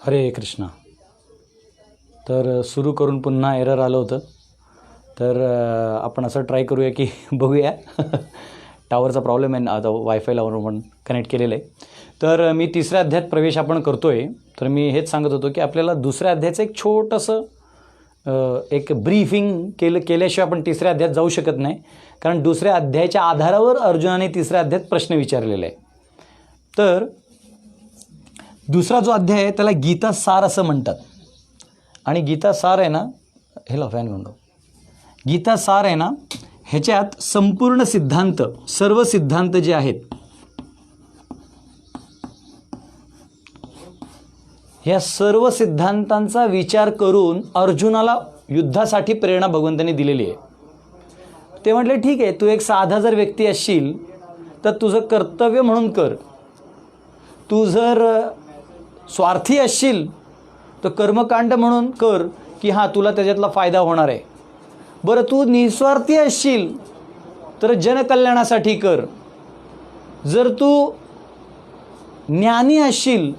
हरे कृष्णा. तर सुरू करून पुन्हा एरर आलं होतं. तर आपण असं ट्राय करूया की बघूया. टावरचा प्रॉब्लेम आहे, आता वायफाय लावून आपण कनेक्ट केलेलं आहे. तर मी तिसऱ्या अध्यायात प्रवेश आपण करतो आहे. तर मी हेच सांगत होतो की आपल्याला दुसऱ्या अध्यायाचं एक छोटंसं एक ब्रीफिंग केल्याशिवाय आपण तिसऱ्या अध्यायात जाऊ शकत नाही. कारण दुसऱ्या अध्यायाच्या आधारावर अर्जुनाने तिसऱ्या अध्यायात प्रश्न विचारलेले आहे. तर दुसरा जो अध्याय आहे त्याला गीता सार असं म्हणतात. आणि गीता सार आहे ना, हेला फॅन घेऊन गीता सार आहे ना, ह्याच्यात संपूर्ण सिद्धांत, सर्व सिद्धांत जे आहेत, ह्या सर्व सिद्धांतांचा विचार करून अर्जुनाला युद्धासाठी प्रेरणा भगवंतांनी दिलेली आहे. ते म्हटले ठीक आहे, तू एक साधा जर व्यक्ती असशील तर तुझं कर्तव्य म्हणून कर. तू जर स्वार्थी असशील तर कर्मकांड म्हणून कर की हां तुला त्याच्यातला फायदा होणार आहे. बरं, तू निस्वार्थी असशील तर जनकल्याणासाठी कर. जर तू ज्ञानी असशील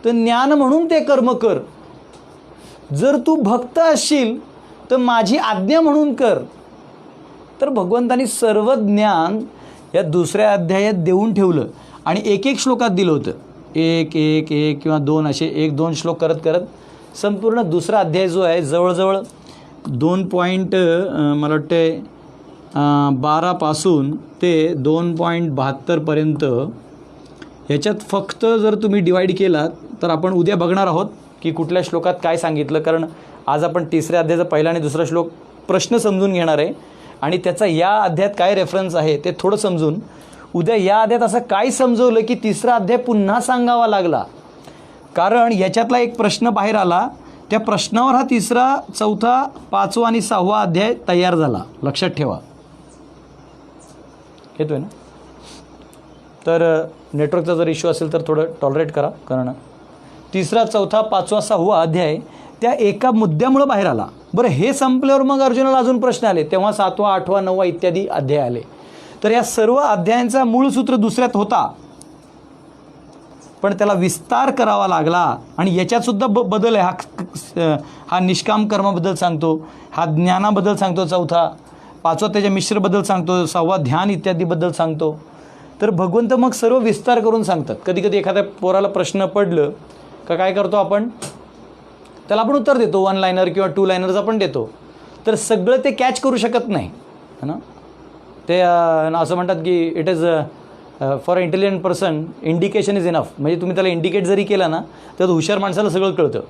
तर ज्ञान म्हणून ते कर्म कर. जर तू भक्त असशील तर माझी आज्ञा म्हणून कर. तर भगवंतांनी सर्व ज्ञान या दुसऱ्या अध्यायात देऊन ठेवलं आणि एक एक श्लोकात दिलं होतं. एक एक एक किंवा दोन असे एक दोन श्लोक करत करत संपूर्ण दुसरा अध्याय जो आहे जवळजवळ 2 मला वाटते 12 ते 2.72 पर्यंत याच्यात फक्त जर तुम्ही डिवाईड केलात तर आपण उद्या बघणार आहोत की कुठल्या श्लोकात काय सांगितलं. कारण आज आपण तिसऱ्या अध्यायाचा पहिला आणि दुसरा श्लोक प्रश्न समजून घेणार आहे आणि त्याचा या अध्यायात काय रेफरन्स आहे ते थोडं समजून उद्या या अध्यायात असं काय समजवलं की तिसरा अध्याय पुन्हा सांगावा लागला. कारण याच्यातला एक प्रश्न बाहेर आला, त्या प्रश्नावर हा तिसरा, चौथा, 5वा आणि 6वा अध्याय तयार झाला. लक्षात ठेवा. येतोय ना? तर नेटवर्कचा जर इश्यू असेल तर थोडं टॉलरेट करा. कारण तिसरा, चौथा, 5वा, 6वा अध्याय त्या एका मुद्द्यामुळं बाहेर आला. बरं, हे संपल्यावर मग अर्जुनाला अजून प्रश्न आले, तेव्हा 7वा, 8वा, 9वा इत्यादी अध्याय आले. तर या सर्व अध्यायांचा मूळ सूत्र दुसऱ्यात होता, पण त्याला विस्तार करावा लागला. आणि याच्यातसुद्धा बदल आहे. हा निष्काम कर्माबद्दल सांगतो, हा ज्ञानाबद्दल सांगतो चौथा, 5वा त्याच्या मिश्रबद्दल सांगतो, 6वा ध्यान इत्यादीबद्दल सांगतो. तर भगवंत मग सर्व विस्तार करून सांगतात. कधी कधी एखाद्या पोराला प्रश्न पडलं का काय करतो आपण, त्याला आपण उत्तर देतो, 1 लायनर किंवा 2 लायनर्स आपण देतो. तर सगळं ते कॅच करू शकत नाही है ना. ते असं म्हणतात की it is for a intelligent person indication is enough. म्हणजे तुम्ही त्याला इंडिकेट जरी केला ना तर हुशार माणसाला सगळं कळतं.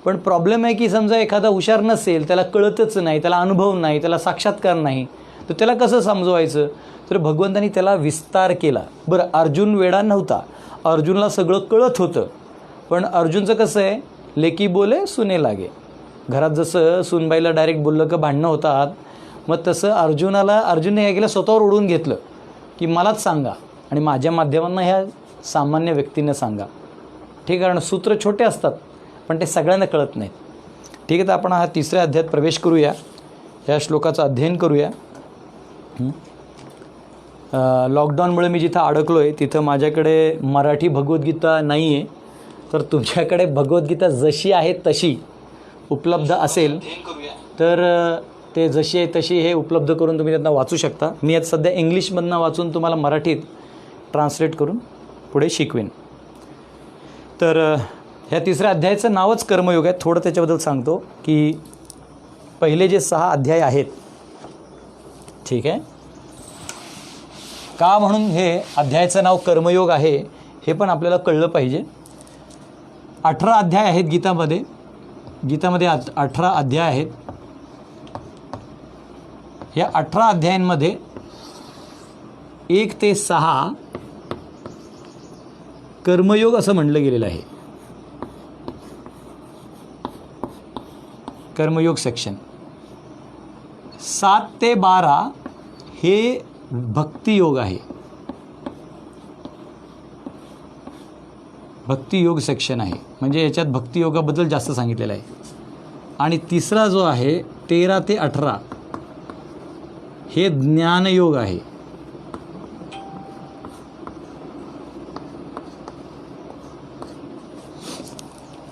पण प्रॉब्लेम आहे की समजा एखादा हुशार नसेल, त्याला कळतच नाही, त्याला अनुभव नाही, त्याला साक्षात्कार नाही, तर त्याला कसं समजवायचं. तर भगवंतांनी त्याला विस्तार केला. बरं, अर्जुन वेडा नव्हता, अर्जुनला सगळं कळत होतं. पण अर्जुनचं कसं आहे, लेकी बोले सुने लागे. घरात जसं सुनबाईला डायरेक्ट बोललं का भांडणं होतात, मग तसं अर्जुनने काय केलं, स्वतःवर ओढून घेतलं की मलाच सांगा आणि माझ्या माध्यमांना ह्या सामान्य व्यक्तींना सांगा. ठीक आहे, कारण सूत्र छोटे असतात पण ते सगळ्यांना कळत नाहीत. ठीक आहे, तर आपण हा तिसऱ्या अध्यायात प्रवेश करूया, या श्लोकाचं अध्ययन करूया. लॉकडाऊनमुळे मी जिथं अडकलो आहे तिथं माझ्याकडे मराठी भगवद्गीता नाही आहे. तर तुमच्याकडे भगवद्गीता जशी आहे तशी उपलब्ध असेल तर ते जशी आहे तशी हे उपलब्ध करून तुम्ही त्यांना वाचू शकता. मी आज सध्या इंग्लिशमधनं वाचून तुम्हाला मराठीत ट्रान्सलेट करून पुढे शिकवेन. तर ह्या तिसऱ्या अध्यायाचं नावच कर्मयोग आहे. थोडं त्याच्याबद्दल सांगतो की पहिले जे 6 अध्याय आहेत, ठीक आहे, का म्हणून हे अध्यायाचं नाव कर्मयोग आहे हे पण आपल्याला कळलं पाहिजे. 18 अध्याय आहेत गीतामध्ये. 18 अध्याय आहेत. या 18 अध्यायांमध्ये 1 ते 6 कर्मयोग असं म्हणलं गेलेलं आहे. कर्मयोग सेक्शन. 7 ते 12 हे भक्तियोग आहे. भक्तियोग सेक्शन आहे, म्हणजे याच्यात भक्तियोगाबद्दल जास्त सांगितलेलं आहे. आणि तिसरा जो आहे 13 ते 18 हे ज्ञानयोग आहे.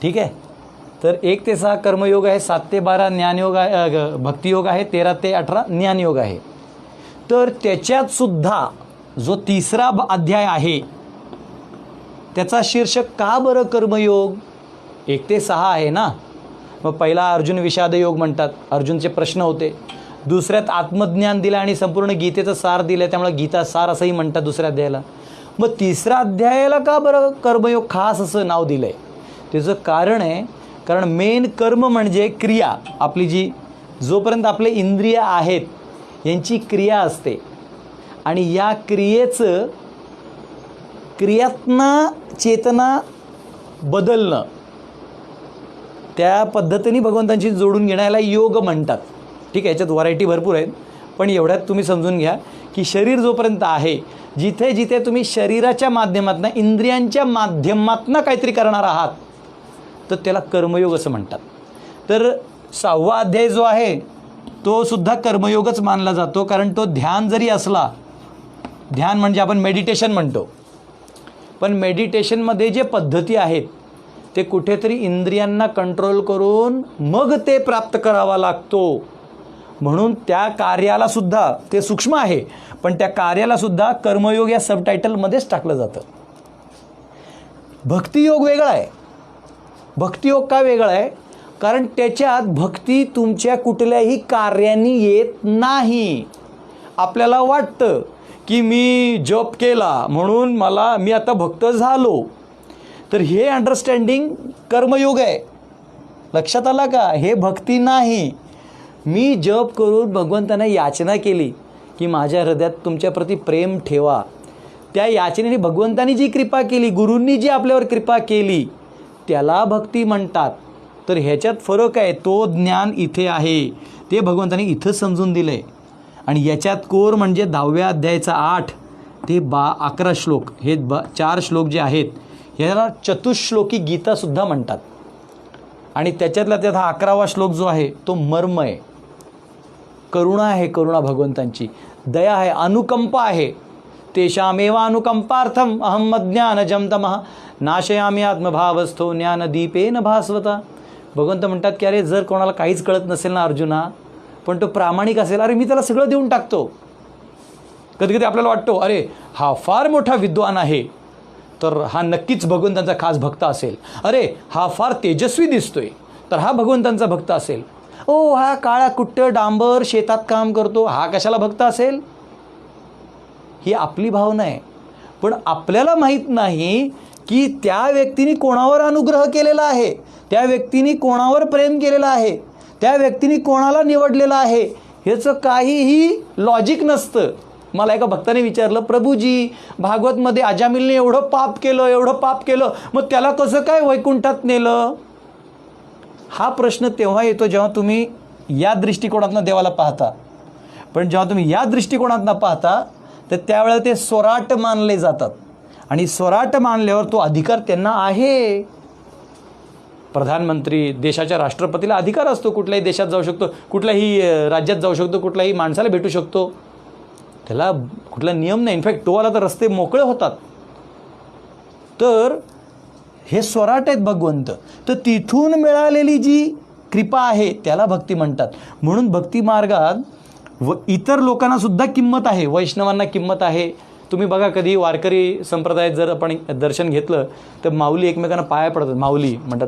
ठीक आहे. तर 1 ते 6 कर्मयोग आहे, 7 ते 12 ज्ञानयोग आहे, भक्तियोग आहे, 13 ते 18 ज्ञानयोग आहे. तर त्याच्यात सुद्धा जो 3रा अध्याय आहे त्याचा शीर्षक का बरं कर्मयोग? 1 ते 6 आहे ना. मग पहिला अर्जुन विषाद योग म्हणतात, अर्जुनचे प्रश्न होते. दुसऱ्यात आत्मज्ञान दिलं आणि संपूर्ण गीतेचं सार दिलं, त्यामुळे गीता सार असंही म्हणतात दुसऱ्या अध्यायाला. मग 3रा अध्यायाला का बरं कर्मयोग खास असं नाव दिलं आहे? त्याचं कारण आहे, कारण मेन कर्म म्हणजे क्रिया. आपली जी जोपर्यंत आपले इंद्रिय आहेत यांची क्रिया असते आणि या क्रियेचं क्रियात्मक चेतना बदलणं, त्या पद्धतीने भगवंतांशी जोडून घेण्याला योग म्हणतात. ठीक आहे, याच्यात व्हरायटी भरपूर आहेत, पण एवढ्यात तुम्ही समजून घ्या की शरीर जोपर्यंत आहे, जिथे जिथे तुम्ही शरीराच्या माध्यमातून, इंद्रियांच्या माध्यमातून काहीतरी करणार आहात, तर त्याला कर्मयोग असं म्हणतात. तर 6वा अध्याय जो आहे तो सुद्धा कर्मयोगच मानला जातो. कारण तो ध्यान जरी असला, ध्यान म्हणजे आपण मेडिटेशन म्हणतो, पण मेडिटेशनमध्ये जे पद्धती आहेत ते कुठेतरी इंद्रियांना कंट्रोल करून मग ते प्राप्त करावा लागतो. म्हणून त्या कार्याला सुद्धा, ते सूक्ष्म आहे पण त्या कार्याला सुद्धा कर्मयोग या सबटायटलमध्येच टाकलं जातं. भक्तियोग वेगळा आहे. भक्तियोग का वेगळा आहे? कारण त्याच्यात भक्ती तुमच्या कुठल्याही कार्याने येत नाही. आपल्याला वाटतं की मी जप केला म्हणून मी आता भक्त झालो, तर हे अंडरस्टँडिंग कर्मयोग आहे. लक्षात आला का? हे भक्ती नाही. मी जप करून भगवंतांना याचना केली की माझ्या हृदयात तुमच्याप्रती प्रेम ठेवा, त्या याचनेने भगवंतांनी जी कृपा केली, गुरूंनी जी आपल्यावर कृपा केली, त्याला भक्ती म्हणतात. तर ह्याच्यात फरक आहे. तो ज्ञान इथे आहे, ते भगवंतांनी इथं समजून दिलं आहे. आणि याच्यात कोर म्हणजे 10व्या अध्यायाचा 8 ते 11 श्लोक, हे 4 श्लोक जे आहेत ह्याला चतुश्लोकी गीतासुद्धा म्हणतात. आणि त्याच्यातला त्यात हा 11वा श्लोक जो आहे तो मर्म आहे, करुणा आहे, करुणा भगवंतांची, दया आहे, अनुकंपा आहे. तेषामेव अनुकंपार्थम अहम ज्ञानजं तमः नाशयामि आत्मभावस्थो ज्ञानदीपेन भास्वता. भगवंत म्हणतात की अरे जर कोणाला काहीच कळत नसेल ना अर्जुना, पण तो प्रामाणिक असेल, अरे मी त्याला सगळं देऊन टाकतो. कधी कधी आपल्याला वाटतो अरे हा फार मोठा विद्वान आहे, तर हा नक्कीच भगवंतांचा खास भक्त असेल. अरे हा फार तेजस्वी दिसतोय, तर हा भगवंतांचा भक्त असेल. ओ हा काळा कुट्ट डांबर शेतात काम करतो, हा कशाला भक्त असेल? ही आपली भावना आहे. पण आपल्याला माहीत नाही की त्या व्यक्तीने कोणावर अनुग्रह केलेला आहे, त्या व्यक्तीने कोणावर प्रेम केलेलं आहे, त्या व्यक्तीने कोणाला निवडलेलं आहे, ह्याचं काहीही लॉजिक नसतं. मला एका भक्ताने विचारलं, प्रभूजी भागवतमध्ये अजामिलने एवढं पाप केलं, मग त्याला कसं काय वैकुंठात नेलं? हा प्रश्न तेव्हा येतो जेव्हा तुम्ही या दृष्टिकोनातनं देवाला पाहता. पण जेव्हा तुम्ही या दृष्टिकोनातनं पाहता तर त्यावेळेला ते स्वराट मानले जातात. आणि स्वराट मानल्यावर तो अधिकार त्यांना आहे. प्रधानमंत्री, देशाच्या राष्ट्रपतीला अधिकार असतो, कुठल्याही देशात जाऊ शकतो, कुठल्याही राज्यात जाऊ शकतो, कुठल्याही माणसाला भेटू शकतो, त्याला कुठला नियम नाही. इनफॅक्ट तो आला तर रस्ते मोकळे होतात. तर हे स्वराट आहेत भगवंत. तर तिथून मिळालेली जी कृपा आहे त्याला भक्ती म्हणतात. म्हणून भक्ती मार्गात इतर लोकांना सुद्धा किंमत आहे, वैष्णवांना किंमत आहे. तुम्ही बघा कधी वारकरी संप्रदायात जर आपण दर्शन घेतलं तर माऊली एकमेकांना पाया पडतात, माऊली म्हणतात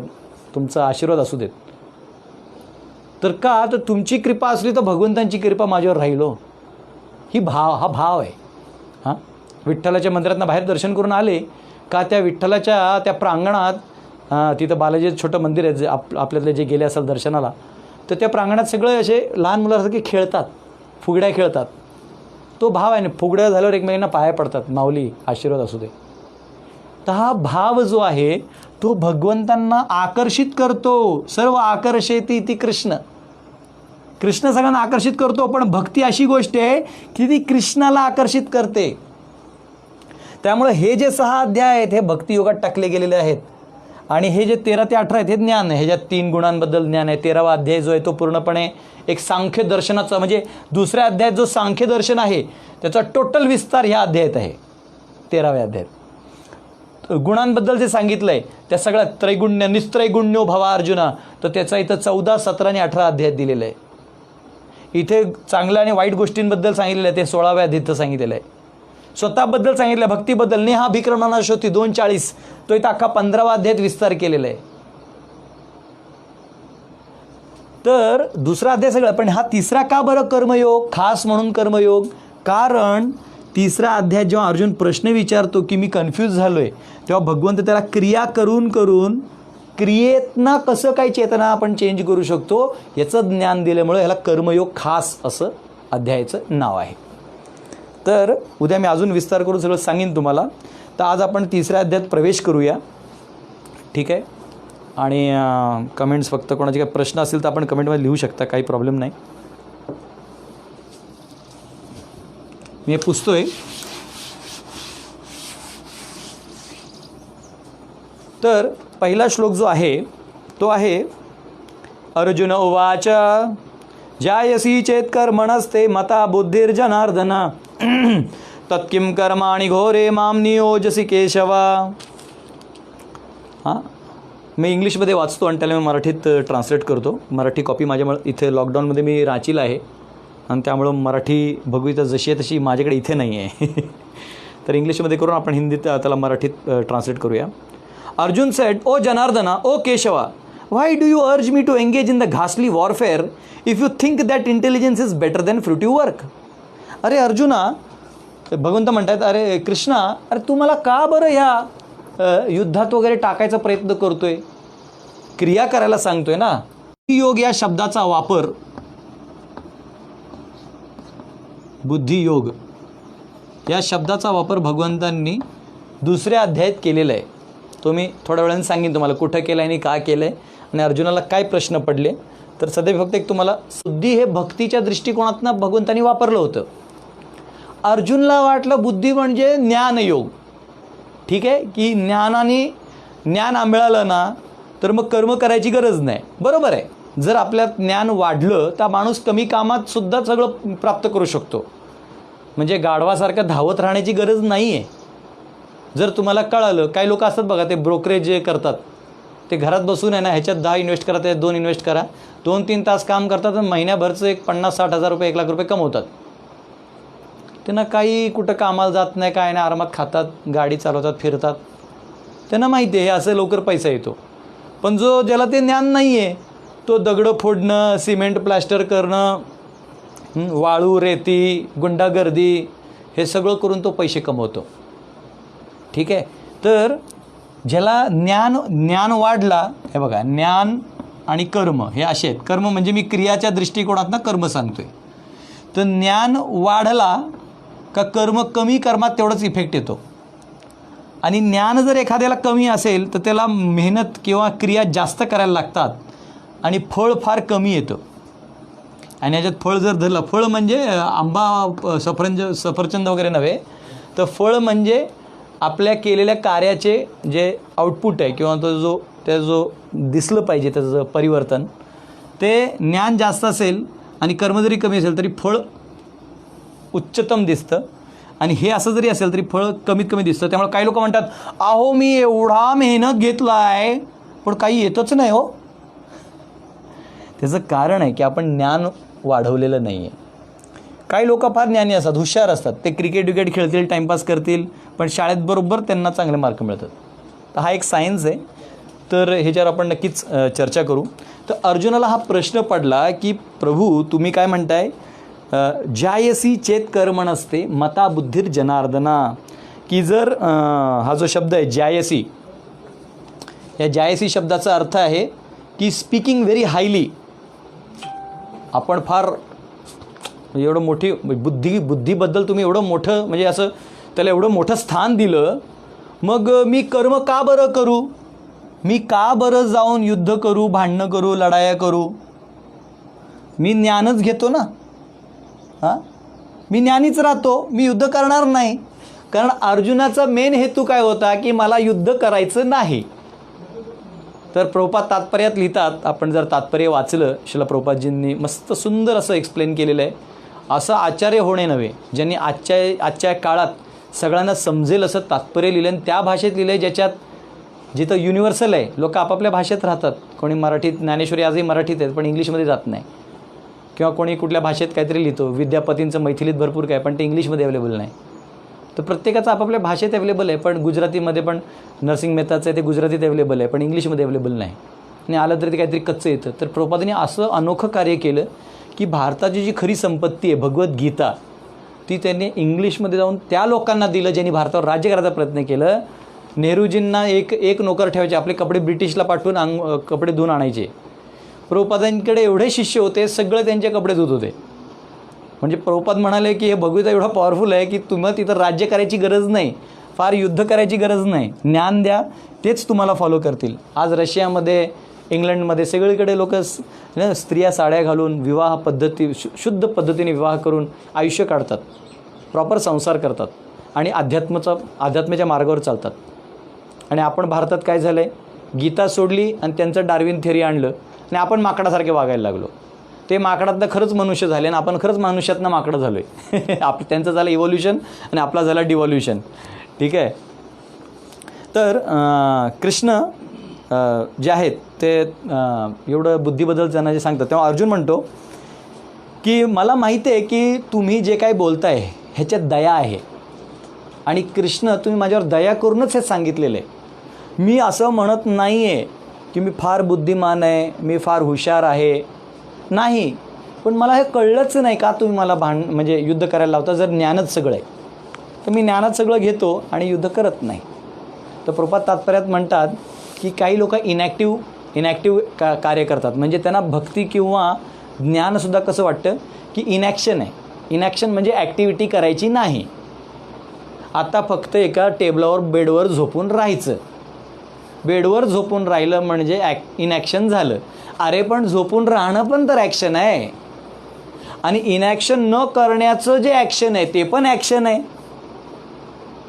तुमचा आशीर्वाद असू देत. तर का? तर तुमची कृपा असली तर भगवंतांची कृपा माझ्यावर राहिलो. हा भाव आहे. हां, विठ्ठलाच्या मंदिरातनं बाहेर दर्शन करून आले का त्या विठ्ठलाच्या त्या प्रांगणात, तिथं बालाजीचं छोटं मंदिर आहे, जे आपल्यातले जे गेले असाल दर्शनाला, तर त्या प्रांगणात सगळे असे लहान मुलासारखे खेळतात, फुगड्या खेळतात. तो भाव आहे ना, फुगड्या झाल्यावर एकमेकांना पाया पडतात, माऊली आशीर्वाद असू दे. तर हा भाव जो आहे तो भगवंतांना आकर्षित करतो. सर्व आकर्षेती ती कृष्ण सगळ्यांना आकर्षित करतो. पण भक्ती अशी गोष्ट आहे की ती कृष्णाला आकर्षित करते. त्यामुळे हे जे 6 अध्याय आहेत हे भक्तियोगात टाकले गेलेले आहेत. आणि हे जे 13 ते 18 आहेत हे ज्ञान आहे. ह्याच्यात 3 गुणांबद्दल ज्ञान आहे. 13वा अध्याय जो आहे तो पूर्णपणे एक सांख्य दर्शनाचा, म्हणजे दुसऱ्या अध्यायात जो सांख्य दर्शन आहे त्याचा टोटल विस्तार ह्या अध्यायात आहे, 13व्या अध्यायात. गुणांबद्दल जे सांगितलं आहे त्या सगळ्या त्रैगुण्य निस्त्रैगुण्यो भवा अर्जुना, तर त्याचा इथं 14, 17 आणि 18 अध्यायात दिलेलं आहे. इथे चांगल्या आणि वाईट गोष्टींबद्दल सांगितलेलं आहे, ते 16व्या अध्यायात सांगितलेलं आहे. स्वतःबद्दल सांगितलं, भक्तीबद्दल नेहा भिक्रमणाशोती 2:40, तो इथं अख्खा 15व्या अध्यायात विस्तार केलेला आहे. तर दुसरा अध्याय सगळं, पण हा तिसरा का बरं कर्मयोग, खास म्हणून कर्मयोग? कारण तिसरा अध्याय जेव्हा अर्जुन प्रश्न विचारतो की मी कन्फ्यूज झालो आहे, तेव्हा भगवंत त्याला क्रिया करून करून क्रियेतनं कसं काही चेतना आपण चेंज करू शकतो याचं ज्ञान दिल्यामुळे ह्याला कर्मयोग खास असं अध्यायाचं नाव आहे. तर उद्या मी अजून विस्तार करून सगळं सांगेन तुम्हाला. तर आज आपण तिसऱ्या अध्यायात प्रवेश करूया, ठीक आहे. आणि कमेंट्स फक्त कोणाचे काही प्रश्न असेल तर आपण कमेंटमध्ये लिहू शकता, काही प्रॉब्लेम नाही. मी पुसतोय. तर पहिला श्लोक जो आहे तो आहे अर्जुन उवाच जायसी चेत कर्मणस्ते मता बुद्धिर्जनार्दन तत्किं कर्माणि घोरे माम नियोजसी केशवा. हां, मी इंग्लिशमध्ये वाचतो आणि त्याला मी मराठीत ट्रान्सलेट करतो. मराठी कॉपी माझ्या इथे लॉकडाऊनमध्ये मी रांचीला आहे आणि त्यामुळं मराठी भगवद्गीता जशी आहे तशी माझ्याकडे इथे नाही आहे. तर इंग्लिशमध्ये करून आपण हिंदीत त्याला मराठीत ट्रान्सलेट करूया. अर्जुन सेड, ओ जनार्दना, ओ केशवा, व्हाय do you urge me to engage in the घासली warfare if you think that intelligence is better than fruitive work. अरे अर्जुना, भगवंत म्हणतात, अरे कृष्णा, अरे तू मला का बरं ह्या युद्धात वगैरे टाकायचा प्रयत्न करतोय, क्रिया करायला सांगतोय ना. योग या शब्दाचा वापर, बुद्धियोग या शब्दाचा वापर भगवंतांनी दुसऱ्या अध्यायात केलेला आहे. तो मी थोड्या वेळाने सांगेन तुम्हाला कुठं केलं आहे आणि का केलं आहे आणि अर्जुनाला काय प्रश्न पडले. तर सध्या फक्त एक तुम्हाला, बुद्धी हे भक्तीच्या दृष्टिकोनातनं भगवंतांनी वापरलं होतं. अर्जुनला वाटलं बुद्धी म्हणजे ज्ञानयोग, ठीक आहे, की ज्ञान मिळालं ना तर मग कर्म करायची गरज नाही. बरोबर आहे, जर आपल्यात ज्ञान वाढलं तर माणूस कमी कामात सुद्धा सगळं प्राप्त करू शकतो. म्हणजे गाढवासारखं धावत राहण्याची गरज नाही आहे. जर तुम्हाला कळालं, काही लोक असतात बघा, ते ब्रोकरेज जे करतात ते घरात बसून आहे ना, ह्याच्यात 10 इन्व्हेस्ट करा, त्याच्यात 2 इन्व्हेस्ट करा, 2-3 तास काम करतात आणि महिन्याभरचं एक 50-60 हजार रुपये, 1 लाख रुपये कमवतात. त्यांना काही कुठं कामाला जात नाही, काय नाही, आरामात खातात, गाडी चालवतात, फिरतात. त्यांना माहिती आहे हे असं लवकर पैसा येतो. पण ज्याला ते ज्ञान नाही आहे, तो दगडं फोडणं, सिमेंट प्लास्टर करणं, वाळू रेती गुंडागर्दी हे सगळं करून तो पैसे कमवतो, ठीक आहे. तर ज्याला ज्ञान वाढला, हे बघा, ज्ञान आणि कर्म हे असे आहेत. कर्म म्हणजे मी क्रियाच्या दृष्टिकोनातनं कर्म सांगतोय. तर ज्ञान वाढला का कर्म कमी कर्मात तेवढंच इफेक्ट येतो. आणि ज्ञान जर एखाद्याला कमी असेल तर त्याला मेहनत किंवा क्रिया जास्त करायला लागतात आणि फळ फार कमी येतं. आणि याच्यात फळ जर धरलं, फळ म्हणजे आंबा सफरचंद वगैरे नव्हे, तर फळ म्हणजे आपल्या केलेल्या कार्याचे जे आउटपुट आहे किंवा जो दिसलं पाहिजे त्याचं परिवर्तन, ते ज्ञान जास्त असेल आणि कर्म जरी कमी असेल तरी फळ उच्चतम दिसतं. आणि हे असं जरी असेल तरी फळ कमीत कमी दिसतं. त्यामुळे काही लोक म्हणतात, अहो मी एवढा मेहनत घेतला आहे पण काही येतच नाही हो. त्याचं कारण आहे की आपण ज्ञान वाढवलेलं नाही आहे. काही लोक फार ज्ञानी असतात, हुशार असतात, ते क्रिकेट खेळतील, टाईमपास करतील, पण शाळेत बरोबर त्यांना चांगले मार्क मिळतात. तर हा एक सायन्स आहे. तर ह्याच्यावर आपण नक्कीच चर्चा करू. तर अर्जुनाला हा प्रश्न पडला की प्रभू तुम्ही काय म्हणताय, जायसी चेत कर्मणस्ते मता बुद्धिर जनार्दना, की जर हा जो शब्द आहे जायसी, या जायसी शब्दाचा अर्थ आहे की स्पीकिंग व्हेरी हायली. आपण फार एवढं मोठी बुद्धीबद्दल तुम्ही एवढं मोठं, म्हणजे असं त्याला एवढं मोठं स्थान दिलं, मग मी कर्म का बरं करू, मी का बरं जाऊन युद्ध करू, भांडणं करू, लढाया करू, मी ज्ञानच घेतो ना. हां, मी ज्ञानीच राहतो, मी युद्ध करणार नाही. कारण अर्जुनाचा मेन हेतू काय होता की मला युद्ध करायचं नाही. तर प्रभुपाद तात्पर्यात लिहितात, आपण जर तात्पर्य वाचलं, श्रील प्रभुपादजींनी मस्त सुंदर असं एक्सप्लेन केलेलं आहे. असं आचार्य होणे नव्हे, ज्यांनी आजच्या काळात सगळ्यांना समजेल असं तात्पर्य लिहिलं आणि त्या भाषेत लिहिलं आहे ज्याच्यात जिथं युनिव्हर्सल आहे. लोक आपापल्या भाषेत राहतात. कोणी मराठीत, ज्ञानेश्वरी आजही मराठीत आहेत पण इंग्लिशमध्ये जात नाही, किंवा कोणी कुठल्या भाषेत काहीतरी लिहितो. विद्यापतींचं मैथिलीत भरपूर काय पण ते इंग्लिशमध्ये अवेलेबल नाही. तर प्रत्येकाचं आपापल्या भाषेत अवेलेबल आहे. पण गुजरातीमध्ये पण नरसिंग मेहताचं आहे ते गुजरातीत अवेलेबल आहे पण इंग्लिशमध्ये अवेलेबल नाही, आणि आलं तरी ते काहीतरी कच्चं येतं. तर प्रभुपादांनी असं अनोखं कार्य केलं की भारताची जी खरी संपत्ती आहे भगवद्गीता ती त्यांनी इंग्लिशमध्ये जाऊन त्या लोकांना दिलं ज्यांनी भारतावर राज्य करायचा प्रयत्न केलं. नेहरूजींना एक नोकर ठेवायचे, आपले कपडे ब्रिटिशला पाठवून कपडे धुवून आणायचे. प्रभुपादांकडे एवढे शिष्य होते, सगळे त्यांचे कपडे धुत होते. म्हणजे प्रभुपाद म्हणाले की हे भगवद्गीता एवढा पॉवरफुल आहे की तुम्हाला तिथं राज्य करायची गरज नाही, फार युद्ध करायची गरज नाही, ज्ञान द्या तेच तुम्हाला फॉलो करतील. आज रशियामध्ये, इंग्लंडमध्ये सगळीकडे लोक स्त्रिया साड्या घालून विवाह पद्धती शुद्ध पद्धतीने विवाह करून आयुष्य काढतात, प्रॉपर संसार करतात आणि अध्यात्माच्या मार्गावर चालतात. आणि आपण भारतात काय झालं आहे, गीता सोडली आणि त्यांचं डार्विन थिअरी आणलं आणि आपण माकडासारखे वागायला लागलो. ते माकडातनं खरंच मनुष्य झाले आणि आपण खरंच मनुष्यातनं माकडं झालो आहे. त्यांचं झालं इव्होल्युशन आणि आपला झाला डिव्हॉल्युशन. ठीक आहे. तर कृष्ण जे आहेत ते एवढं बुद्धीबद्दल त्यांना जे सांगतात तेव्हा अर्जुन म्हणतो की मला माहिती आहे की तुम्ही जे काही बोलताय ह्याच्यात दया आहे आणि कृष्ण तुम्ही माझ्यावर दया करूनच हे सांगितलेलं आहे. मी असं म्हणत नाही आहे की मी फार बुद्धिमान आहे, मी फार हुशार आहे, नाही. पण मला हे कळलंच नाही का तुम्ही मला म्हणजे युद्ध करायला लावता. जर ज्ञानच सगळं आहे तर मी ज्ञानात सगळं घेतो आणि युद्ध करत नाही. तर प्रभुपाद तात्पर्यात म्हणतात की काही लोक इनॅक्टिव्ह कार्य करतात. म्हणजे त्यांना भक्ती किंवा ज्ञानसुद्धा कसं वाटतं की इनॅक्शन आहे. इनॅक्शन म्हणजे ॲक्टिव्हिटी करायची नाही. आता फक्त एका टेबलावर बेडवर झोपून राहायचं. बेडवर झोपून राहिलं म्हणजे इनॅक्शन झालं. अरे पण झोपून राहणं पण तर ॲक्शन आहे, आणि इनॅक्शन न करण्याचं जे ॲक्शन आहे ते पण ॲक्शन आहे.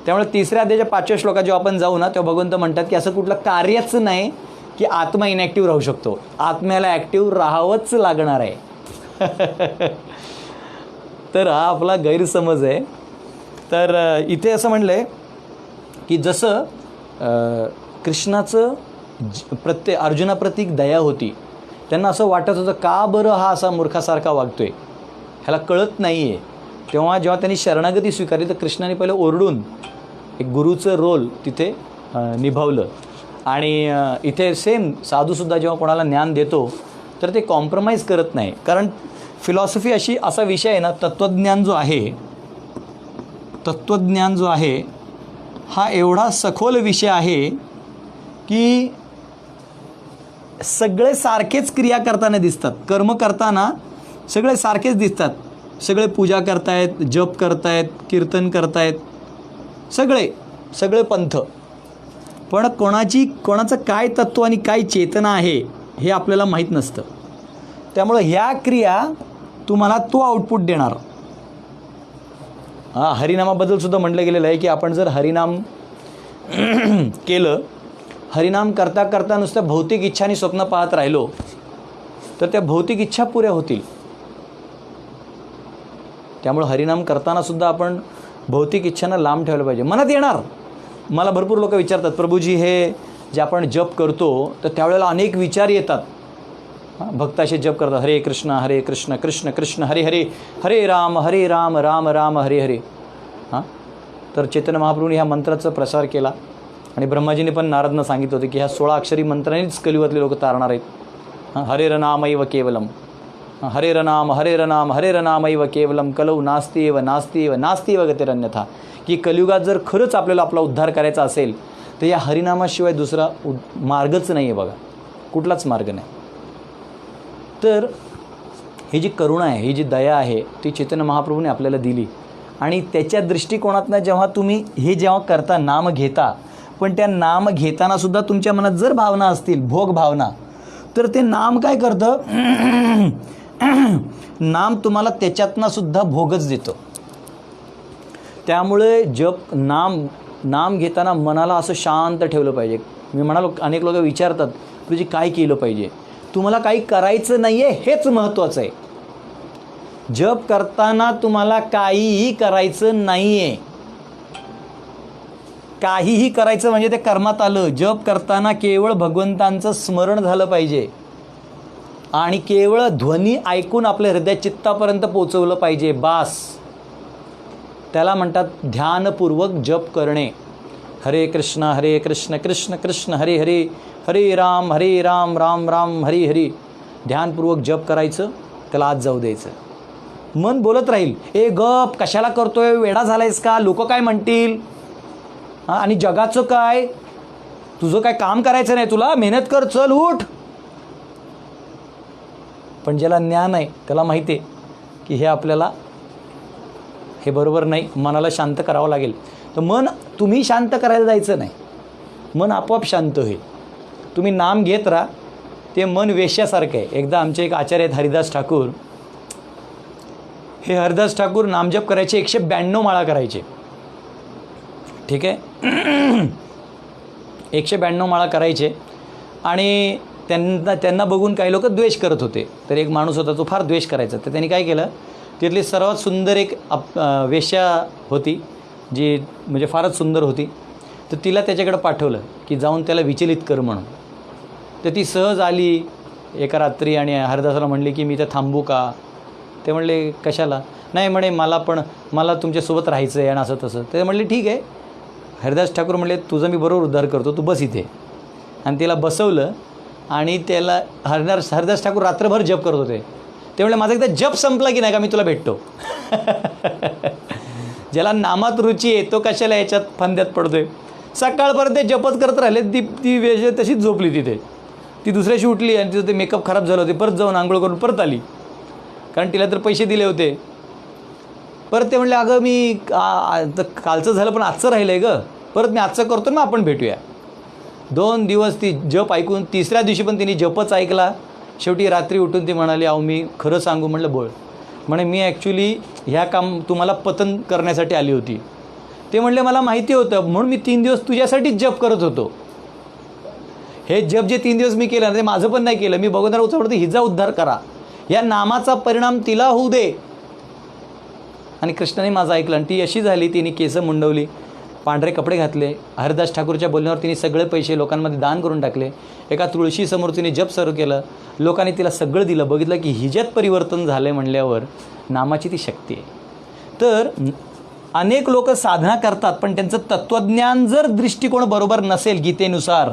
त्यामुळे तिसऱ्या अध्यायाच्या 5व्या श्लोकात जेव्हा आपण जाऊ ना तेव्हा भगवंत म्हणतात की असं कुठलं कार्यच नाही की आत्मा इनॅक्टिव्ह राहू शकतो. आत्म्याला ॲक्टिव्ह राहावंच लागणार आहे. तर हा आपला गैरसमज आहे. तर इथे असं म्हणलं आहे की जसं कृष्णाचं अर्जुनाप्रती दया होती, त्यांना असं वाटत होतं का बरं हा असा मूर्खासारखा वागतोय, ह्याला कळत नाही आहे. तेव्हा जेव्हा त्यांनी शरणागती स्वीकारली तर कृष्णाने पहिलं ओरडून एक गुरुचं रोल तिथे निभावलं. आणि इथे सेम साधूसुद्धा जेव्हा कोणाला ज्ञान देतो तर ते कॉम्प्रोमाइज करत नाही. कारण फिलॉसॉफी असा विषय आहे ना, तत्त्वज्ञान जो आहे हा एवढा सखोल विषय आहे की सगळे सारखेच क्रिया करताना दिसतात. कर्म करताना सगळे सारखेच दिसतात. सगळे पूजा करतायत, जप करतायत, कीर्तन करतायत, सगळे पंथ. पण कोणाचं काय तत्व आणि काय चेतना आहे हे आपल्याला माहीत नसतं. त्यामुळं ह्या क्रिया तुम्हाला तो आउटपुट देणार. हरिनामाबद्दल सुद्धा म्हटलं गेलेलं आहे की आपण जर हरिनाम केलं, हरिनाम करता करता नुसतं भौतिक इच्छा आणि स्वप्न पाहत राहिलो तर त्या भौतिक इच्छा पुऱ्या होतील. त्यामुळे हरिनाम करताना सुद्धा आपण भौतिक इच्छांना लांब ठेवलं पाहिजे. मनात येणार. मला भरपूर लोक विचारतात प्रभूजी हे जे आपण जप करतो तर त्यावेळेला अनेक विचार येतात. भक्त असे जप करतात, हरे कृष्ण कृष्ण कृष्ण हरे हरे, हरे राम राम राम हरे हरे. तर चैतन्य महाप्रभूंनी ह्या मंत्राचा प्रसार केला आणि ब्रह्माजीने पण नारदनं सांगितलं होतं की ह्या 16 अक्षरी मंत्रांनीच कलियुगातले लोक तारणार आहेत. हरेरनामैव केवलम, हरेरनाम हरेरनामैव केवलम, कलौ नास्तीव गतिरन्यथा. की कलियुगात जर खरंच आपल्याला आपला उद्धार करायचा असेल तर या हरिनामाशिवाय दुसरा मार्गच नाही आहे. बघा, कुठलाच मार्ग नाही. तर ही जी करुणा आहे, ही जी दया आहे ती चैतन्य महाप्रभूने आपल्याला दिली. आणि त्याच्या दृष्टिकोनातनं जेव्हा करता, नाम घेता, पण त्या नाम घेताना सुद्धा तुमच्या मनात जर भावना असतील, भोग भावना, तर ते नाम काय करतं, नाम तुम्हाला त्याच्यातनं सुद्धा भोगच देतो. त्यामुळे नाम घेताना मनाला असं शांत ठेवलं पाहिजे. मी म्हणालो, अनेक लोक विचारतात तुझी काय केलं पाहिजे. तुम्हाला काही करायचं नाही आहे हेच महत्त्वाचं आहे. जप करताना तुम्हाला काहीही करायचं नाही आहे. काहीही करायचं म्हणजे ते कर्मात आलं. जप करताना केवळ भगवंतांचं स्मरण झालं पाहिजे आणि केवळ ध्वनी ऐकून आपल्या हृदय चित्तापर्यंत पोचवलं पाहिजे, बास. त्याला म्हणतात ध्यानपूर्वक जप करणे. हरे कृष्ण कृष्ण कृष्ण हरे हरे, हरे राम राम राम हरे हरे. ध्यानपूर्वक जप करायचं, त्याला आत जाऊ द्यायचं. मन बोलत राहील, ए गप कशाला करतोय, वेडा झालायस का, लोक काय म्हणतील, हां, आणि जगाचं काय, तुझं काय काम करायचं नाही तुला, मेहनत कर, चल उठ. पण ज्याला ज्ञान आहे त्याला माहिती आहे की हे आपल्याला हे बरोबर नाही, मनाला शांत करावं लागेल. तर मन तुम्ही शांत करायला जायचं नाही, मन आपोआप शांत होईल. तुम्ही नाम घेत राहा, ते मन वेश्यासारखं आहे. एकदा आमचे एक आचार्य आहेत हरिदास ठाकूर, हे हरिदास ठाकूर नामजप करायचे, 192 माळा करायचे. ठीक आहे, 192 माळा करायचे. आणि त्यांना बघून काही लोक द्वेष करत होते. तर एक माणूस होता तो फार द्वेष करायचा. तर त्यांनी काय केलं, तिथली सर्वात सुंदर एक वेश्या होती जी म्हणजे फारच सुंदर होती. तर तिला त्याच्याकडे पाठवलं की जाऊन त्याला विचलित कर म्हणून. तर ती सहज आली एका रात्री आणि हरिदासाला म्हणली की मी इथं थांबू का. ते म्हणले कशाला. नाही म्हणे मला तुमच्यासोबत राहायचं आहे आणि असं तसं. ते म्हणले ठीक आहे. हरिदास ठाकूर म्हणले तुझं मी बरोबर उद्धार करतो, तू बस इथे. आणि तिला बसवलं आणि त्याला हरिदास ठाकूर रात्रभर जप करत होते. ते म्हणले माझा एकदा जप संपला की नाही का मी तुला भेटतो. ज्याला नामात रुची आहे तो कशाला याच्यात फंद्यात पडतोय. सकाळपर्यंत जपच करत राहिले. ती वेळ तशीच झोपली तिथे. ती दुसऱ्याशी उठली आणि तिचं ते मेकअप खराब झालं होते. परत जाऊन आंघोळ करून परत आली, कारण तिला तर पैसे दिले होते. परत ते म्हणले अगं मी कालचं झालं पण आजचं राहिलं आहे गं, परत मी आजचं करतो ना, आपण भेटूया. 2 दिवस ती जप ऐकून, तिसऱ्या दिवशी पण तिने जपच ऐकला. शेवटी रात्री उठून ती म्हणाली अहो मी खरं सांगू. म्हटलं बोल. म्हणे मी ॲक्च्युली ह्या काम तुम्हाला पतन करण्यासाठी आली होती. ते म्हणले मला माहिती होतं म्हणून मी 3 दिवस तुझ्यासाठीच जप करत होतो. हे जप जे 3 दिवस मी केलं ना ते माझं पण नाही केलं. मी भगवंताला उचलतो हिचा उद्धार करा, या नामाचा परिणाम तिला होऊ दे. आणि कृष्णाने माझं ऐकलं आणि ती अशी झाली. तिने केस मुंडवली, पांढरे कपडे घातले. हरिदास ठाकूरच्या बोलण्यावर तिने सगळे पैसे लोकांमध्ये दान करून टाकले. एका तुळशीसमोर तिने जप सुरू केलं. लोकांनी तिला सगळं दिलं. बघितलं की हिच्यात परिवर्तन झालं आहे म्हणल्यावर नामाची ती शक्ती आहे. तर अनेक लोक साधना करतात पण त्यांचं तत्त्वज्ञान जर दृष्टिकोन बरोबर नसेल गीतेनुसार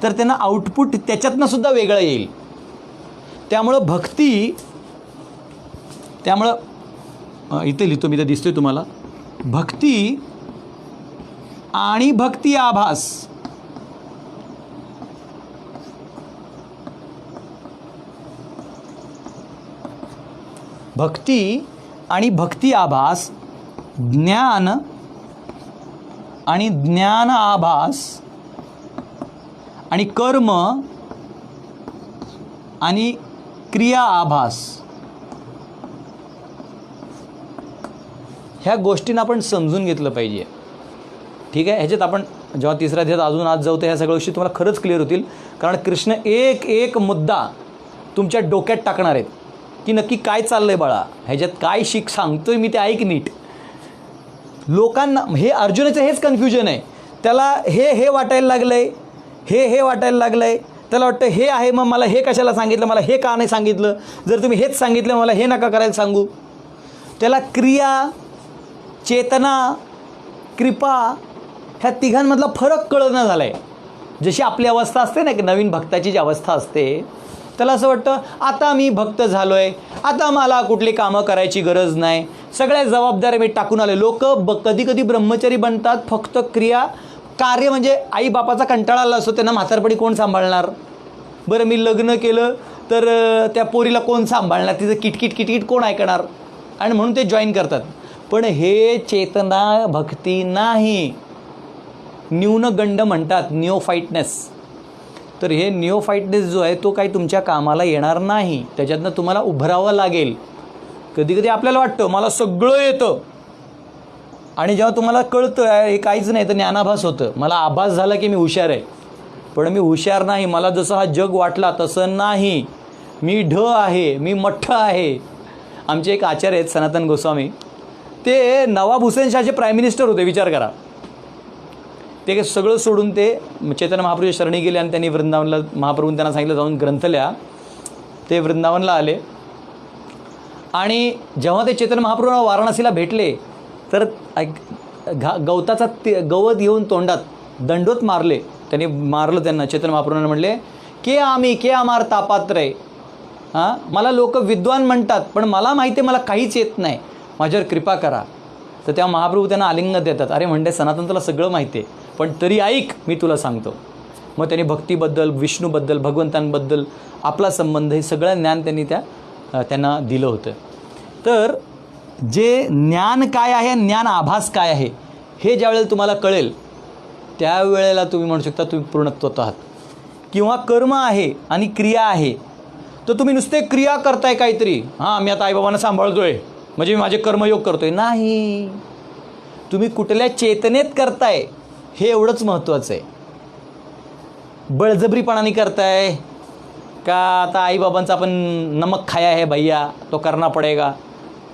तर त्यांना आउटपुट त्याच्यातनं सुद्धा वेगळं येईल. त्यामुळं इथे लिहितो मी, तर दिसतोय तुम्हाला, भक्ती आणि भक्ती आभास. भक्ती आणि भक्ती आभास, ज्ञान आणि ज्ञान आभास, आणि कर्म आणि क्रिया आभास, ह्या गोष्टींना आपण समजून घेतलं पाहिजे. ठीक आहे. ह्याच्यात आपण जेव्हा तिसऱ्या अध्यायात अजून आज जाऊ तर ह्या सगळ्या गोष्टी तुम्हाला खरंच क्लिअर होतील. कारण कृष्ण एक मुद्दा तुमच्या डोक्यात टाकणार आहेत की नक्की काय चाललं आहे बाळा, ह्याच्यात काय सांगतोय मी ते ऐक नीट. लोकांना हे अर्जुनाचं हेच कन्फ्युजन आहे. त्याला हे वाटायला लागलं आहे, हे वाटायला लागलं आहे. त्याला वाटतं हे आहे मग मला हे कशाला सांगितलं, मला हे का नाही सांगितलं, जर तुम्ही हेच सांगितलं मला हे नका करायला सांगू. त्याला क्रिया, चेतना, कृपा ह्या तिघांमधला फरक कळणं झाला आहे. जशी आपली अवस्था असते ना की नवीन भक्ताची जी अवस्था असते, त्याला असं वाटतं आता मी भक्त झालो आहे, आता मला कुठली कामं करायची गरज नाही, सगळ्या जबाबदाऱ्या मी टाकून आले. लोक कधी कधी ब्रह्मचारी बनतात फक्त कार्य म्हणजे आई बापाचा कंटाळा आला असतो, त्यांना म्हातारपणी कोण सांभाळणार, बरं मी लग्न केलं तर त्या पोरीला कोण सांभाळणार, तिचं किटकिट कोण ऐकणार, आणि म्हणून ते जॉईन करतात. पण हे चेतना भक्ती नाही. न्यूनगंड म्हणतात, निओफाईटनेस. तर हे निओफाईटनेस जो आहे तो काही तुमच्या कामाला येणार नाही. त्याच्यातनं तुम्हाला उभरावं लागेल. कधी कधी आपल्याला वाटतं मला सगळं येतं, आणि जेव्हा तुम्हाला कळतं हे काहीच नाही तर ज्ञानाभास होतं. मला आभास झाला की मी हुशार आहे, पण मी हुशार नाही. मला जसं हा जग वाटला तसं नाही. मी आहे, मी मठ्ठ आहे. आमचे एक आचार्य आहेत सनातन गोस्वामी, ते नवाब हुसेन शाहचे प्राईम मिनिस्टर होते. विचार करा. ते सगळं सोडून ते चैतन्य महाप्रभूच्या शरणी गेले आणि त्यांनी वृंदावनला, महाप्रभूंनी त्यांना सांगितलं जाऊन ग्रंथ लिहा. ते वृंदावनला आले आणि जेव्हा ते चैतन्य महाप्रभूंना वाराणसीला भेटले तर गवताचा गवत घेऊन तोंडात दंडोत मारले. त्यांनी मारलं त्यांना. चैतन्य महाप्रभूंना म्हणले के आम्ही के आमार तापात्रय. मला लोक विद्वान म्हणतात पण मला माहिती आहे मला काहीच येत नाही, माझ्यावर कृपा करा. तर त्या महाप्रभू त्यांना आलिंगन देतात. अरे म्हणते सनातन तुला सगळं माहिती आहे पण तरी ऐक मी तुला सांगतो. मग त्यांनी भक्तीबद्दल, विष्णूबद्दल, भगवंतांबद्दल आपला संबंध हे सगळं ज्ञान त्यांनी त्यांना दिलं होतं. तर जे ज्ञान काय आहे, ज्ञान आभास काय आहे हे ज्यावेळेला तुम्हाला कळेल त्यावेळेला तुम्ही म्हणू शकता तुम्ही पूर्णत्वात आहात. किंवा कर्म आहे आणि क्रिया आहे तर तुम्ही नुसते क्रिया करताय काहीतरी, हां मी आता आईबाबांना सांभाळतोय म्हणजे मी माझे कर्मयोग करतोय, नाही. तुम्ही कुठल्या चेतनेत करताय हे एवढंच महत्त्वाचं आहे. बळजबरीपणाने करताय का आता आईबाबांचा आपण नमक खाया है भैया तो करना पडेगा,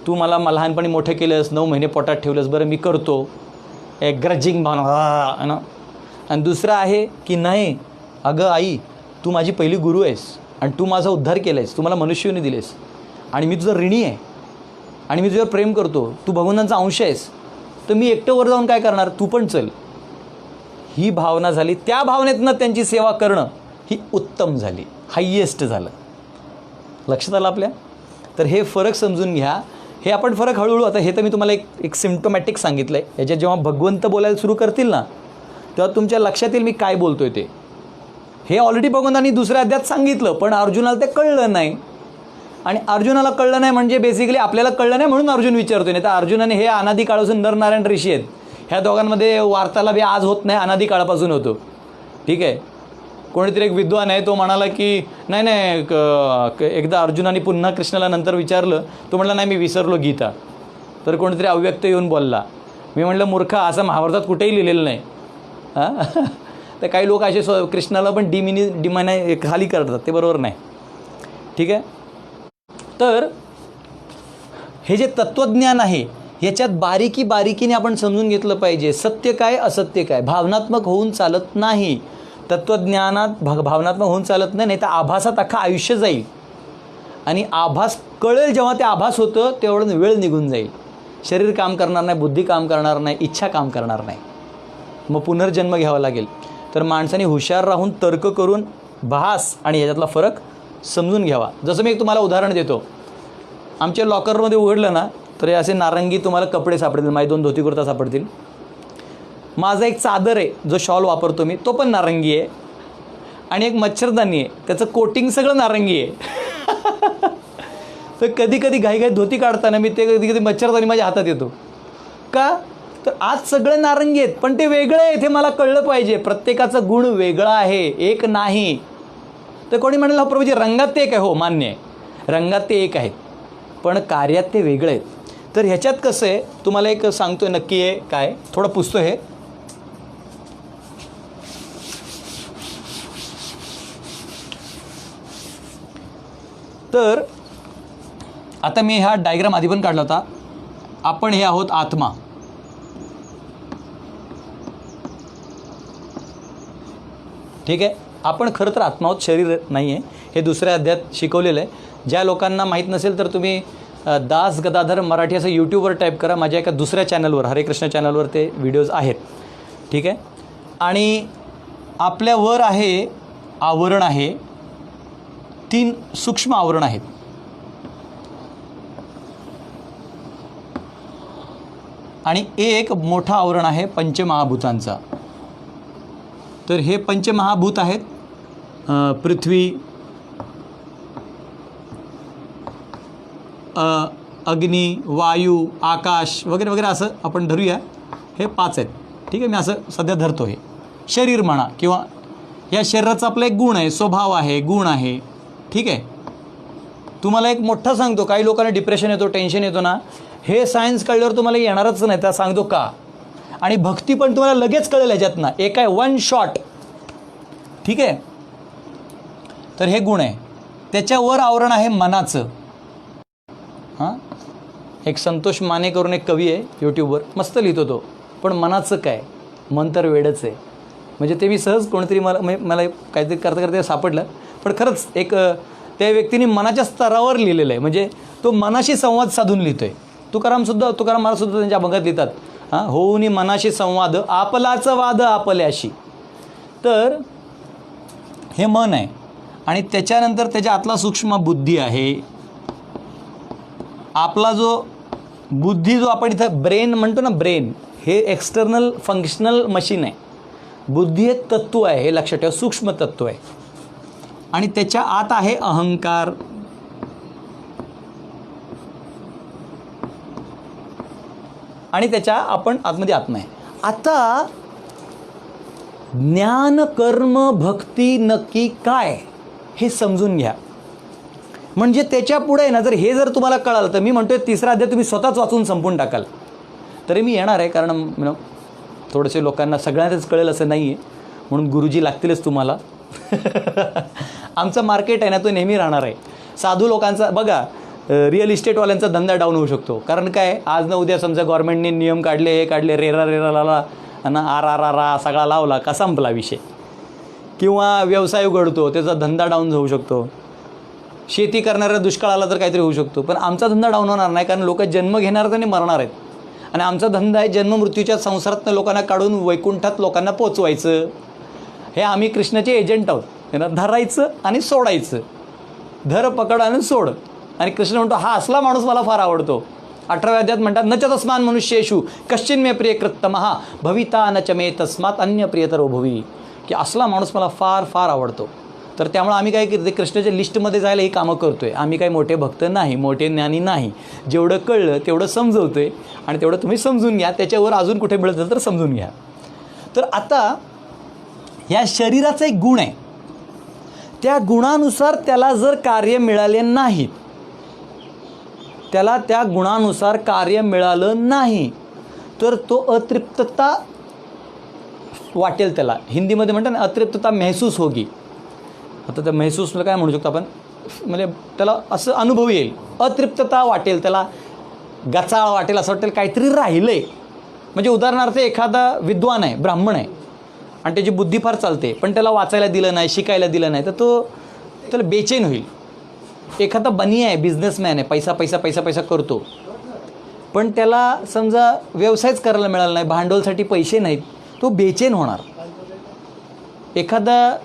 तू मला लहानपणी मोठं केलंस, 9 महिने पोटात ठेवलंस, बरं मी करतो, एक ग्रजिंग भावना ना. आणि दुसरं आहे की नाही, अगं आई तू माझी पहिली गुरु आहेस आणि तू माझा उद्धार केला आहेस, तू मला मनुष्ययोनी दिलेस आणि मी तुझं ऋणी आहे आणि मी तुझ्यावर प्रेम करतो, तू भगवंतांचा अंश आहेस, तर मी एकटं वर जाऊन काय करणार, तू पण चल. ही भावना झाली. त्या भावनेतनं त्यांची सेवा करणं ही उत्तम झाली, हायेस्ट झालं. लक्षात आलं आपल्या. तर हे फरक समजून घ्या. हे आपण फरक हळूहळू, आता हे तर मी तुम्हाला एक सिम्प्टोमॅटिक सांगितलं आहे. याच्यात जेव्हा भगवंत बोलायला सुरू करतील ना तेव्हा तुमच्या लक्षात येईल मी काय बोलतोय ते. हे ऑलरेडी भगवंतांनी दुसऱ्या अध्यायात सांगितलं पण अर्जुनाला ते कळलं नाही. आणि अर्जुनाला कळलं नाही म्हणजे बेसिकली आपल्याला कळलं नाही म्हणून अर्जुन विचारतोय. नाही तर अर्जुनाने हे अनादी काळापासून नरनारायण ऋषी आहेत, ह्या दोघांमध्ये वार्तालाप आज होत नाही, अनादी काळापासून होतो. ठीक आहे. कोणीतरी एक विद्वान आहे तो म्हणाला की नाही नाही एकदा अर्जुनाने पुन्हा कृष्णाला नंतर विचारलं, तो म्हणाला नाही मी विसरलो गीता. तर कोणीतरी अव्यक्त येऊन बोलला. मी म्हटलं मूर्खा असं महाभारतात कुठेही लिहिलेलं नाही. हां तर काही लोक असे कृष्णाला पण डिमानाय खाली करतात, ते बरोबर नाही. ठीक आहे. तर हे जे तत्त्वज्ञान आहे याच्यात बारीकीने आपण समजून घेतलं पाहिजे. सत्य काय असत्य काय भावनात्मक होऊन चालत नाही. तत्त्वज्ञानात भावनात्मक होऊन चालत नाही, नाही तर आभासात अख्खं आयुष्य जाईल आणि आभास कळेल जेव्हा ते आभास होतं तेवढं वेळ निघून जाईल. शरीर काम करणार नाही, बुद्धी काम करणार नाही, इच्छा काम करणार नाही, मग पुनर्जन्म घ्यावा लागेल. तर माणसाने हुशार राहून तर्क करून भास आणि याच्यातला फरक समजून घ्यावा. जसं मी एक तुम्हाला उदाहरण देतो. आमच्या लॉकरमध्ये उघडलं ना तर हे असे नारंगी तुम्हाला कपडे सापडतील, माझे 2 धोती कुर्ता सापडतील. माझा एक चादर आहे जो शॉल वापरतो मी, तो पण नारंगी आहे. आणि एक मच्छरदाणी आहे, त्याचं कोटिंग सगळं नारंगी आहे. तर कधी कधी घाईघाईत धोती काढताना मी ते कधी कधी मच्छरदाणी माझ्या हातात येतो. का तर आज सगळे नारंगी आहेत पण ते वेगळे आहेत हे मला कळलं पाहिजे. प्रत्येकाचा गुण वेगळा आहे, एक नाही. तर कोणी म्हणाल हा प्रभूजी रंगात ते एक आहे, हो मान्य आहे, रंगात ते एक आहेत पण कार्यात ते वेगळे आहेत. तर ह्याच्यात कसं आहे तुम्हाला एक सांगतोय नक्की आहे काय, थोडं पुसतो हे. तर आता मी हा डायग्राम आधी पण काढला होता. आपण हे आहोत आत्मा. ठीक आहे. आपण खरं तर आत्मा आहोत, शरीर नाही आहे. हे दुसऱ्या अध्यायात शिकवलेलं आहे. ज्या लोकांना माहीत नसेल तर तुम्ही दास गदाधर मराठी असं यूट्यूबवर टाईप करा. माझ्या एका दुसऱ्या चॅनलवर, हरे कृष्ण चॅनलवर ते व्हिडिओज आहेत. ठीक आहे. आणि आपल्यावर आहे आवरण आहे, 3 सूक्ष्म आवरण आहेत. आणि एक मोठा आवरण आहे पंचमहाभूतांचा. तर हे पंचमहाभूत आहेत, पृथ्वी, अग्नी, वायू, आकाश वगैरे वगैरे असं आपण धरूया. हे 5 आहेत. ठीक आहे. मी असं सध्या धरतो. हे शरीर म्हणा किंवा या शरीराचा आपला एक गुण आहे, स्वभाव आहे, गुण आहे. ठीक आहे. तुम्हाला एक मोठा सांगतो, काही लोकांना डिप्रेशन येतो, टेन्शन येतो ना, हे सायन्स कळल्यावर तुम्हाला येणारच नाही. त्या सांगतो का. आणि भक्ती पण तुम्हाला लगेच कळेल ह्याच्यात ना, एक आहे 1 शॉट. ठीक आहे. तर हे गुण आहे. त्याच्यावर आवरण आहे मनाचं. हां एक संतोष माने करून एक कवी आहे यूट्यूबवर, मस्त लिहितो तो. पण मनाचं काय, मन तर वेडच आहे. म्हणजे ते मी सहज कोणीतरी मला काहीतरी करता करता सापडलं, पण खरंच एक त्या व्यक्तीने मनाच्या स्तरावर लिहिलेलं आहे. म्हणजे तो मनाशी संवाद साधून लिहितो आहे. तुकाराम महाराजसुद्धा त्यांच्या अभंगात लिहितात, होऊनी मनाशी संवाद आपलाच वाद आपल्याशी. तर हे मन आहे. आणि त्याच्यानंतर त्याच्या आतला सूक्ष्म बुद्धी आहे. आपला जो बुद्धी जो आपण इथं ब्रेन म्हणतो ना, ब्रेन हे एक्सटर्नल फंक्शनल मशीन आहे. बुद्धी एक तत्व आहे, हे लक्षात ठेवा, सूक्ष्म तत्व आहे. आणि त्याच्या आत आहे अहंकार. आणि त्याच्या आपण आतमध्ये आत्मा आहे. आता ज्ञान कर्म भक्ती नक्की काय हे समजून घ्या. म्हणजे त्याच्या पुढे ना, जर तुम्हाला कळालं तर मी म्हणतोय तिसरा अध्याय तुम्ही स्वतःच वाचून संपवून टाकाल. तरी मी येणार आहे, कारण थोडेसे लोकांना सगळ्यांनाच कळेल असं नाही आहे, म्हणून गुरुजी लागतीलच तुम्हाला. आमचं मार्केट आहे ना, तो नेहमी राहणार आहे. साधू लोकांचा बघा, रिअल इस्टेटवाल्यांचा धंदा डाऊन होऊ शकतो. कारण काय, आज ना उद्या समजा गव्हर्नमेंटने नियम काढले, हे काढले, रेरा लाला आणि आर सगळा लावला का संपला विषय. किंवा व्यवसाय उघडतो, त्याचा धंदा डाऊन होऊ शकतो. शेती करणाऱ्या दुष्काळ आला तर काहीतरी होऊ शकतो. पण आमचा धंदा डाऊन होणार नाही, कारण लोक जन्म घेणार आणि मरणार आहेत. आणि आमचा धंदा आहे जन्ममृत्यूच्या संसारातनं लोकांना काढून वैकुंठात लोकांना पोचवायचं. हे आम्ही कृष्णाचे एजंट आहोत. त्यांना धरायचं आणि सोडायचं, धर पकड आणि सोड. आणि कृष्ण म्हणतो, हा असला माणूस मला फार आवडतो. 18व्या अध्यायात म्हणतात, न च तस्मान मनुष्येषु कश्चिन मे प्रिय कृत्तमः भविता न च मे तस्मात अन्य प्रियतरो भुवी. की असला माणूस मला फार फार आवडतो. तर त्यामुळे आम्ही काय करतो, कृष्णाच्या लिस्टमध्ये जायला ही कामं करतो आहे. आम्ही काही मोठे भक्त नाही, मोठे ज्ञानी नाही. जेवढं कळलं तेवढं समजवतो आहे, आणि तेवढं तुम्ही समजून घ्या. त्याच्यावर अजून कुठे मिळत असेल तर समजून घ्या. तर आता या शरीराचा एक गुण आहे, त्या गुणानुसार त्याला जर कार्य मिळाले नाहीत, त्याला त्या गुणानुसार कार्य मिळालं नाही तर तो अतृप्तता वाटेल. त्याला हिंदीमध्ये म्हणतात ना, अतृप्तता महसूस होगी. आता त्या महसूसला काय म्हणू शकतो आपण, म्हणजे त्याला असं अनुभव येईल, अतृप्तता वाटेल, त्याला गचाळ वाटेल, असं वाटेल काहीतरी राहिलं आहे. म्हणजे उदाहरणार्थ एखादा विद्वान आहे, ब्राह्मण आहे, आणि त्याची बुद्धी फार चालते, पण त्याला वाचायला दिलं नाही, शिकायला दिलं नाही, तर त्याला बेचैन होईल. एखादा बनी आहे, बिझनेसमॅन आहे, पैसा पैसा पैसा पैसा करतो, पण त्याला समजा व्यवसायच करायला मिळाला नाही, भांडवलसाठी पैसे नाहीत, तो बेचैन होणार. एखादा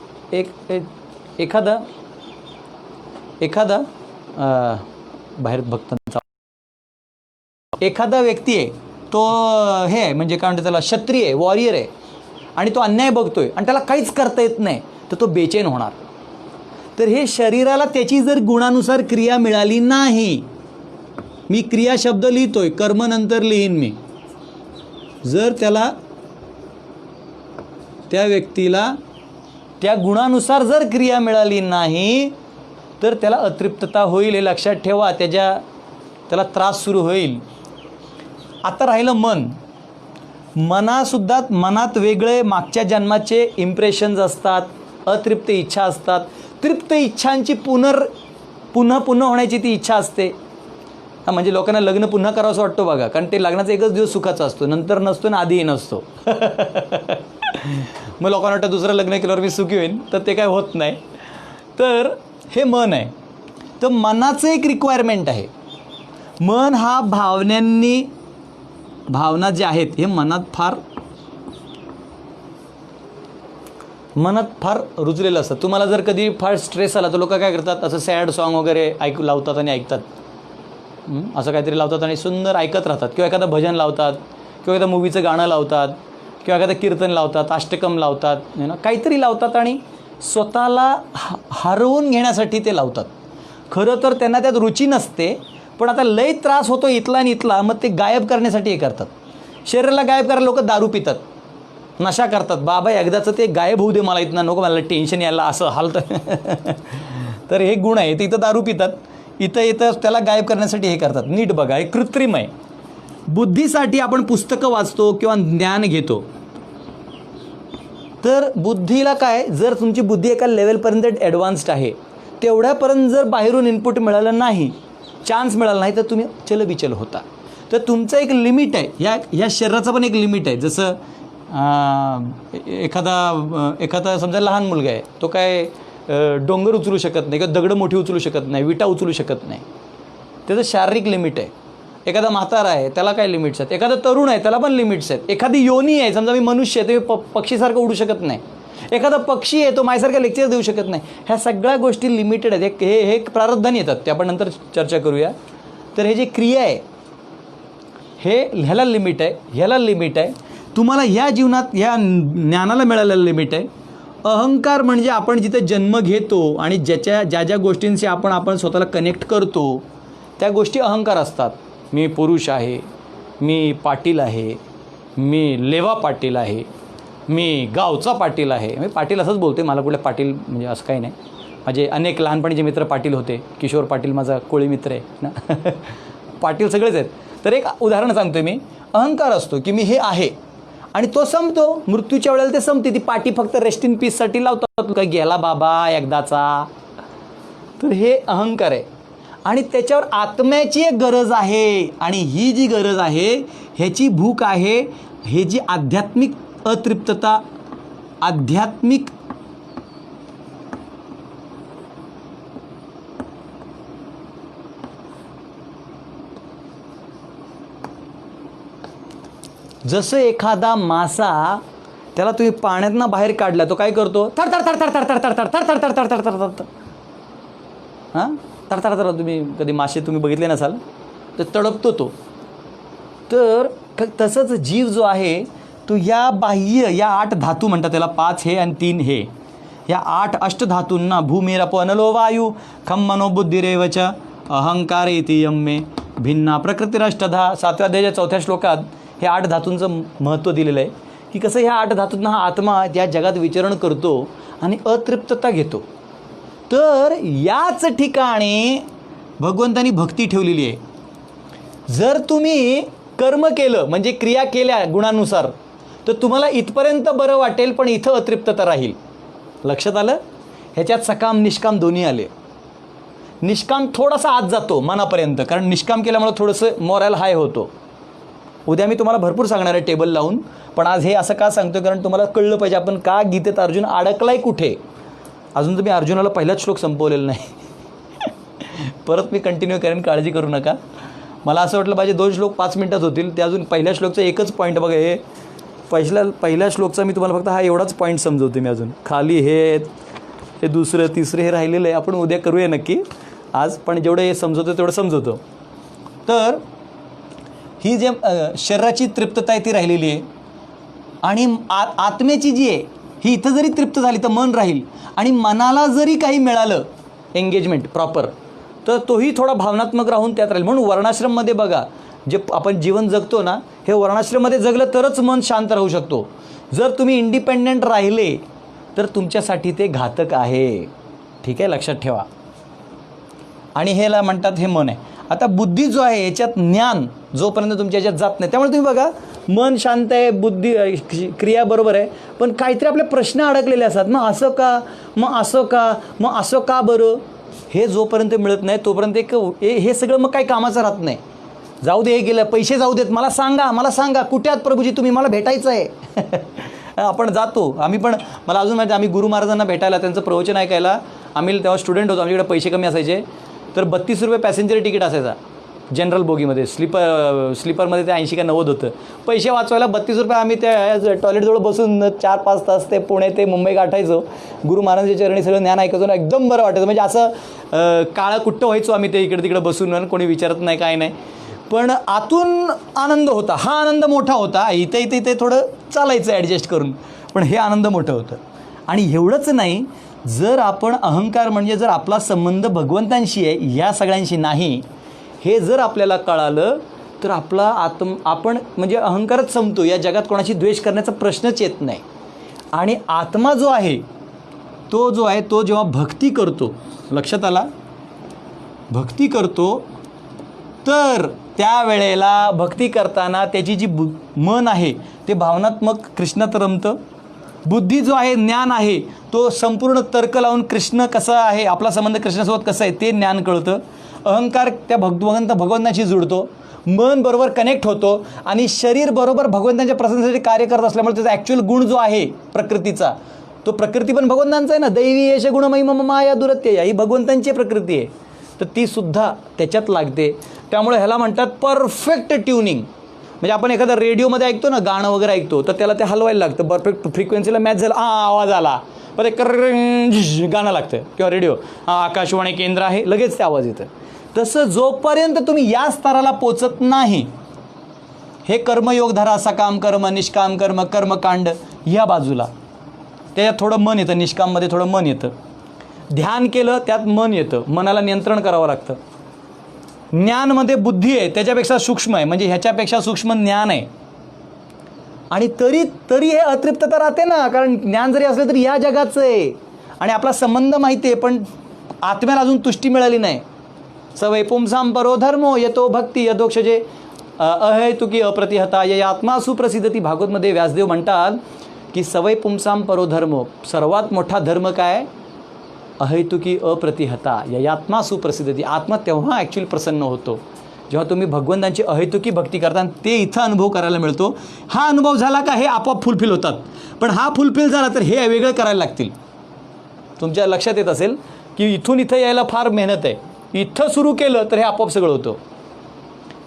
बाहेर भक्तांचा एखादा व्यक्ती आहे, तो हे आहे, म्हणजे काय म्हणते त्याला, क्षत्रिय आहे, वॉरियर आहे, आणि तो अन्याय बघतोय आणि त्याला काहीच करता येत नाही, तर तो बेचैन होणार. तर हे शरीराला त्याची जर गुणानुसार क्रिया मिळाली नाही, मी क्रिया शब्द लिहितोय, कर्म नंतर लिहीन मी, जर त्याला त्या व्यक्तीला त्या गुणानुसार जर क्रिया मिळाली नाही तर त्याला अतृप्तता होईल. हे लक्षात ठेवा. त्याला त्रास सुरू होईल. आता राहिलं मन. मनात वेगळे मागच्या जन्माचे इम्प्रेशन्स असतात, अतृप्त इच्छा असतात. तृप्त इच्छांची पुन्हा होण्याची ती इच्छा असते. म्हणजे लोकांना लग्न पुन्हा करावंसं वाटतं बघा, कारण ते लग्नाचा एकच दिवस सुखाचा असतो, नंतर नसतो ना आधीही नसतो. मग लोकांना वाटतं दुसरं लग्न केल्यावर मी सुखी होईन, तर ते काय होत नाही. तर हे मन आहे. तर मनाचं एक रिक्वायरमेंट आहे. मन हा भावना जे आहेत हे मनात फार रुजलेलं असतं. तुम्हाला जर कधी फार स्ट्रेस आला तर लोक काय करतात, असं सॅड सॉन्ग वगैरे लावतात आणि ऐकतात. असं काहीतरी लावतात आणि सुंदर ऐकत राहतात. किंवा एखादं भजन लावतात, किंवा एखादं मूवीचं गाणं लावतात, किंवा एखादं कीर्तन लावतात, अष्टकम लावतात, काहीतरी लावतात आणि स्वतःला हरवून घेण्यासाठी ते लावतात. खरं तर त्यांना त्यात रुची नसते, पण आता लय त्रास होतो इथला आणि इथला, मग ते गायब करण्यासाठी हे करतात. शरीराला गायब करायला लोक दारू पितात, नशा करतात. बाबा एकदाचं ते गायब होऊ दे, मला इथनं नको, मला टेन्शन यायला, असं हालतं. तर हे गुण आहे. ते इथं दारू पितात, इथं त्याला गायब करण्यासाठी हे करतात. नीट बघा, हे कृत्रिम आहे. बुद्धीसाठी आपण पुस्तकं वाचतो किंवा ज्ञान घेतो. तर बुद्धीला काय, जर तुमची बुद्धी एका लेवलपर्यंत ॲडव्हान्स्ड आहे, तेवढ्यापर्यंत जर बाहेरून इनपुट मिळालं नाही, चान्स मिळाला नाही, तर तुम्ही चलबिचल होता. तर तुमचं एक लिमिट आहे. ह्या शरीराचं पण एक लिमिट आहे. जसं एखादा समजा लहान मुलगा आहे, तो काय डोंगर उचलू शकत नाही किंवा दगडं मोठी उचलू शकत नाही, विटा उचलू शकत नाही, त्याचं शारीरिक लिमिट आहे. एखादा म्हातारा आहे, त्याला काय लिमिट्स आहेत. एखादा तरुण आहे, त्याला पण लिमिट्स आहेत. एखादी योनी आहे, समजा मी मनुष्य आहे, ते पक्षीसारखं उडू शकत नाही. एखादा पक्षी आहे, तो माझ्यासारखं लेक्चर देऊ शकत नाही. ह्या सगळ्या गोष्टी लिमिटेड आहेत. हे प्रारब्धाने येतात, ते आपण नंतर चर्चा करूया. तर हे जे क्रिया आहे, ह्याला लिमिट आहे, ह्याला लिमिट आहे. तुम्हाला ह्या जीवनात ह्या ज्ञानाला मिळालेलं लिमिट आहे. अहंकार म्हणजे आपण जिथे जन्म घेतो आणि ज्या गोष्टींशी आपण स्वतःला कनेक्ट करतो, त्या गोष्टी अहंकार असतात. मी पुरुष आहे, मी पाटील आहे, मी लेवा पाटील आहे, मी गावचा पाटील आहे. मी पाटील असंच बोलते, मला कुठले पाटील म्हणजे असं काही नाही. माझे अनेक लहानपणीचे मित्र पाटील होते. किशोर पाटील माझा कोळी मित्र आहे ना. पाटील सगळेच आहेत. तर एक उदाहरण सांगतो मी. अहंकार असतो की मी हे आहे आणि तो संपतो. मृत्यूच्या वेळेला ते संपते. ती पाटी फक्त रेस्ट इन पीससाठी लावतात. काय गेला बाबा एकदाचा. तर हे अहंकार आहे. आणि त्याच्यावर आत्म्याची एक गरज आहे. आणि ही जी गरज आहे, ह्याची भूक आहे, हे जी आध्यात्मिक अतृप्तता, आध्यात्मिक जसं एखादा मासा, त्याला तुम्ही पाण्यातनं बाहेर काढला, तो काय करतो? थर थर थर थर थर थर थर थर थर थर थर थर थर थर थर. हां, थर थर थर. तुम्ही कधी मासे तुम्ही बघितले नसाल तर तडपतो तो. तर तसंच जीव जो आहे तो या बाह्य, या 8 धातू म्हणतात त्याला, 5 हे आणि 3 हे, या 8 अष्टधातूंना भूमिरपो अनलो वायू खम मनोबुद्धिरेवच अहंकार इति यम्मे भिन्ना प्रकृतिरष्टधा. 7व्या अध्यायाच्या 4थ्या श्लोकात हे 8 धातूंचं महत्त्व दिलेलं आहे की कसं ह्या 8 धातूंना हा आत्मा या जगात विचरण करतो आणि अतृप्तता घेतो. तर याच ठिकाणी भगवंतानी भक्ती ठेवलेली आहे. जर तुम्ही कर्म केलं म्हणजे क्रिया केल्या गुणानुसार, तर तुम्हाला इथपर्यंत बरं वाटेल, पण इथं अतृप्तता राहील. लक्षात आलं? ह्याच्यात सकाम निष्काम दोन्ही आले. निष्काम थोडासा आत जातो मनापर्यंत, कारण निष्काम केल्यामुळे थोडंसं मॉरल हाय होतो. उद्या मी तुम्हाला भरपूर सांगणार आहे टेबल लावून, पण आज हे असं का सांगतो कारण तुम्हाला कळलं पाहिजे आपण का गीतेत अर्जुन अडकलाय कुठे. अजून तुम्ही अर्जुनाला पहिलाच श्लोक संपवलेला नाही. परत मी कंटिन्यू करेन, काळजी करू नका. मला असं वाटलं पाहिजे 2 श्लोक 5 मिनिटात होतील. ते अजून पहिल्या श्लोकचा एकच पॉईंट बघा. हे पहिल्या श्लोकचा मी तुम्हाला फक्त हा एवढाच पॉईंट समजवते मी. अजून खाली हे दुसरं तिसरं हे राहिलेलं आहे. आपण उद्या करूया नक्की आज, पण जेवढं हे समजवतो तेवढं समजवतो. तर ही जे शरीराची तृप्तता आहे ती राहिलेली आहे. आणि आत्म्याची जी आहे ही इथं जरी तृप्त झाली तर मन राहील. आणि मनाला जरी काही मिळालं एंगेजमेंट प्रॉपर, तर तोही थोडा भावनात्मक राहून त्यात राहील. म्हणून वर्णाश्रममध्ये बघा, जे आपण जीवन जगतो ना, हे वर्णाश्रममध्ये जगलं तरच मन शांत राहू शकतो. जर तुम्ही इंडिपेंडेंट राहिले तर तुमच्यासाठी ते घातक आहे. ठीक आहे, लक्षात ठेवा. आणि ह्याला म्हणतात हे मन आहे. आता बुद्धी जो आहे याच्यात ज्ञान जोपर्यंत तुमच्या याच्यात जात नाही, त्यामुळे तुम्ही बघा मन शांत आहे, बुद्धी क्रिया बरोबर आहे, पण काहीतरी आपले प्रश्न अडकलेले असतात. मग असं का, मग असं का, मग असं का बरं, हे जोपर्यंत मिळत नाही तोपर्यंत हे सगळं मग काही कामाचं राहत नाही. जाऊ दे, हे गेलं, पैसे जाऊ देत, मला सांगा कुठे आहात प्रभूजी तुम्ही, मला भेटायचं आहे. आपण जातो. आम्ही पण, मला अजून माहिती, आम्ही गुरु महाराजांना भेटायला, त्यांचं प्रवचन ऐकायला, आम्ही तेव्हा स्टुडंट होतो, आमच्याकडे पैसे कमी असायचे, तर 32 रुपये पॅसेंजर तिकीट असायचा जनरल बोगीमध्ये. स्लीपरमध्ये ते 80 का 90 होतं. पैसे वाचवायला 32 रुपये आम्ही त्या टॉयलेटजवळ बसून 4-5 तास ते पुणे ते मुंबई गाठायचो. गुरु महाराजांच्या चरणी सगळं ज्ञान ऐकायचो ना, एकदम बरं वाटायचं. म्हणजे असं काळं कुट्ट व्हायचो आम्ही ते इकडे तिकडे बसून, कोणी विचारत नाही काय नाही, पण आतून आनंद होता. हा आनंद मोठा होता. इथे थोडं चालायचं ॲडजस्ट करून, पण हे आनंद मोठं होतं. आणि एवढंच नाही, जर आपण अहंकार म्हणजे जर आपला संबंध भगवंतांशी आहे, ह्या सगळ्यांशी नाही, हे जर आपल्याला कळालं तर आपला आपण म्हणजे अहंकारच संपतो. या जगात कोणाशी द्वेष करण्याचा प्रश्नच येत नाही. आणि आत्मा जो आहे तो जेव्हा भक्ती करतो, लक्षात आला, भक्ती करतो, तर त्यावेळेला भक्ती करताना त्याची जी मन आहे ते भावनात्मक कृष्णात रमतं. बुद्धी जो आहे, ज्ञान आहे, तो संपूर्ण तर्क लावून कृष्ण कसा आहे, आपला संबंध कृष्णासोबत कसा आहे ते ज्ञान कळतं. अहंकार त्या भगवंताशी जुळतो, मन बरोबर कनेक्ट होतो आणि शरीर बरोबर भगवंतांच्या प्रसन्नतेसाठी कार्य करत असल्यामुळे त्याचा ॲक्च्युअल गुण जो आहे प्रकृतीचा, तो प्रकृती पण भगवंतांचा आहे ना. दैवी यश गुणमयी मम माया दुरत्यया, ही भगवंतांची प्रकृती आहे, तर ती सुद्धा त्याच्यात लागते. त्यामुळे ह्याला म्हणतात परफेक्ट ट्युनिंग. म्हणजे आपण एखादा रेडिओमध्ये ऐकतो ना, गाणं वगैरे ऐकतो, तर त्याला ते हलवायला लागतं, परफेक्ट फ्रिक्वेन्सीला मॅच झाला, आवाज आला, पण ते गाणं लागतं, किंवा रेडिओ आकाशवाणी केंद्र आहे, लगेच ते आवाज येतं. तसं जोपर्यंत तुम्ही या स्तराला पोचत नाही, हे कर्मयोग धरा, सकाम कर्म, निष्काम कर्म, कर्मकांड ह्या बाजूला, त्याच्यात थोडं मन येतं, निष्काममध्ये थोडं मन येतं. ध्यान केलं त्यात मन येतं, मनाला नियंत्रण करावं लागतं. ज्ञानमध्ये बुद्धी आहे, त्याच्यापेक्षा सूक्ष्म आहे, म्हणजे ह्याच्यापेक्षा सूक्ष्म ज्ञान आहे. आणि तरी हे अतृप्तता राहते ना, कारण ज्ञान जरी असलं तरी या जगाचं आहे आणि आपला संबंध माहिती आहे, पण आत्म्याला अजून तुष्टी मिळाली नाही. सवय पुंसाम परो धर्मो यतो भक्ती यदोक्षजे अहेतुकी अप्रतिहता ये आत्मा सुप्रसिद्धती. भागवतमध्ये व्यासदेव म्हणतात की सवय पुंसाम परो धर्मो, सर्वात मोठा धर्म काय? अहेतुकी अप्रतिहता ययात्मा सुप्रसिद्धती. आत्मा तेव्हा ॲक्च्युअली प्रसन्न होतो जेव्हा तुम्ही भगवंतांची अहेतुकी भक्ती करता, ते इथं अनुभव करायला मिळतो. हा अनुभव झाला का हे आपोआप फुलफिल होतात, पण हा फुलफिल झाला तर हे वेगळं करायला लागतील. तुमच्या लक्षात येत असेल की इथून इथं यायला फार मेहनत आहे, इथं सुरू केलं तर हे आपोआप सगळं होतं.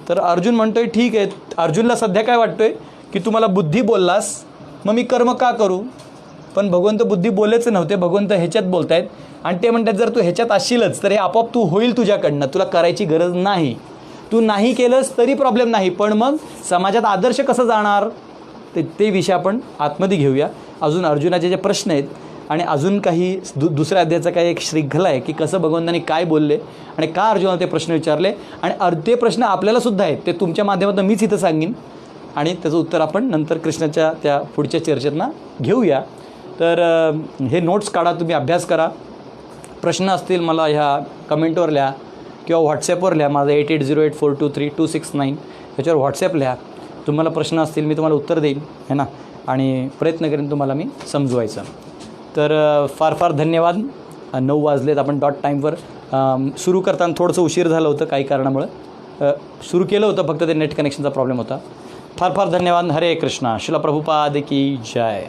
तर अर्जुन म्हणतोय ठीक आहे. अर्जुनला सध्या काय वाटतोय की तुम्हाला बुद्धी बोललास, मग मी कर्म का करू? पण भगवंत बुद्धी बोलायचे नव्हते, भगवंत ह्याच्यात बोलतायत आणि ते म्हणतात जर तू ह्याच्यात असशीलच तर हे आपोआप तू होईल तुझ्याकडनं, तुला करायची गरज नाही. तू नाही केलंस तरी प्रॉब्लेम नाही, पण मग समाजात आदर्श कसं जाणार ते विषय आपण आतमध्ये घेऊया. अजून अर्जुनाचे जे प्रश्न आहेत आणि अजून काही दुसऱ्या अध्यायाचा काही एक श्रृंखला आहे की कसं भगवंतांनी काय बोलले आणि का अर्जुनाला ते प्रश्न विचारले, आणि ते प्रश्न आपल्यालासुद्धा आहेत, ते तुमच्या माध्यमातून मीच इथं सांगीन आणि त्याचं उत्तर आपण नंतर कृष्णाच्या त्या पुढच्या चर्चेतना घेऊया. तर हे नोट्स काढा, तुम्ही अभ्यास करा. प्रश्न असतील मला ह्या कमेंटवर लिहा किंवा व्हॉट्सॲपवर लिहा. माझं 8808423269 याच्यावर व्हॉट्सॲप लिहा. तुम्हाला प्रश्न असतील मी तुम्हाला उत्तर देईन है ना, आणि प्रयत्न करेन तुम्हाला मी समजवायचं. तर फार फार धन्यवाद. 9 वाजलेत, आपण डॉट टाईमवर सुरू करताना थोडंसं उशीर झालं होतं काही कारणामुळं, सुरू केलं होतं फक्त ते नेट कनेक्शनचा प्रॉब्लेम होता. फार फार धन्यवाद. हरे कृष्णा. श्रील प्रभुपाद की जय.